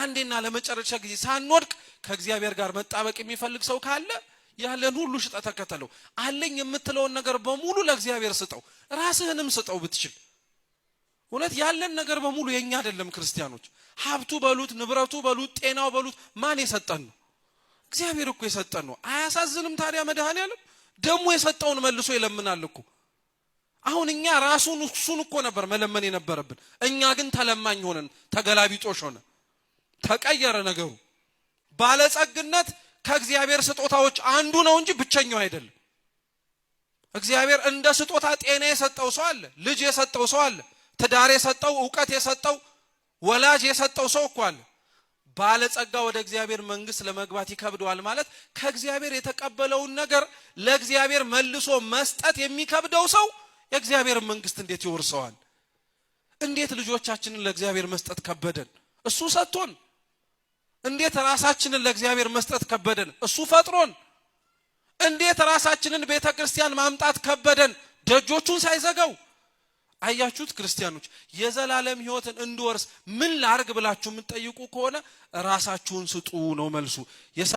ለአንዴና ለመጨረሻ ጊዜ ሳንወድቅ ከእግዚአብሔር ጋር መጣበቅ የሚፈልግ ሰው ካለ ያለን ሁሉ ሽጠ ተከተለው። አለኝ የምትለውን ነገር በሙሉ ለእግዚአብሔር ስጠው፣ ራስህንም ስጠው ብትችል። እውነት ያለን ነገር በሙሉ የኛ አይደለም ክርስቲያኖች። ሀብቱ በሉት፣ ንብረቱ በሉት፣ ጤናው በሉት ማን የሰጠን ነው? እግዚአብሔር እኮ የሰጠን ነው። አያሳዝንም ታዲያ? መድኃኒዓለም ደግሞ የሰጠውን መልሶ ይለምናል እኮ። አሁን እኛ ራሱን እሱን እኮ ነበር መለመን የነበረብን። እኛ ግን ተለማኝ ሆነን ተገላቢጦሽ ሆነ፣ ተቀየረ ነገሩ። ባለጸግነት ከእግዚአብሔር ስጦታዎች አንዱ ነው እንጂ ብቸኛው አይደለም። እግዚአብሔር እንደ ስጦታ ጤና የሰጠው ሰው አለ፣ ልጅ የሰጠው ሰው አለ፣ ትዳር የሰጠው፣ ዕውቀት የሰጠው፣ ወላጅ የሰጠው ሰው እኮ አለ። ባለጸጋ ወደ እግዚአብሔር መንግስት ለመግባት ይከብደዋል ማለት ከእግዚአብሔር የተቀበለውን ነገር ለእግዚአብሔር መልሶ መስጠት የሚከብደው ሰው የእግዚአብሔር መንግስት እንዴት ይወርሰዋል? እንዴት ልጆቻችንን ለእግዚአብሔር መስጠት ከበደን? እሱ ሰጥቶን። እንዴት ራሳችንን ለእግዚአብሔር መስጠት ከበደን? እሱ ፈጥሮን። እንዴት ራሳችንን ቤተክርስቲያን ማምጣት ከበደን? ደጆቹን ሳይዘጋው። አያችሁት ክርስቲያኖች? የዘላለም ህይወትን እንድወርስ ምን ላርግ ብላችሁ የምትጠይቁ ከሆነ ራሳችሁን ስጡ ነው መልሱ።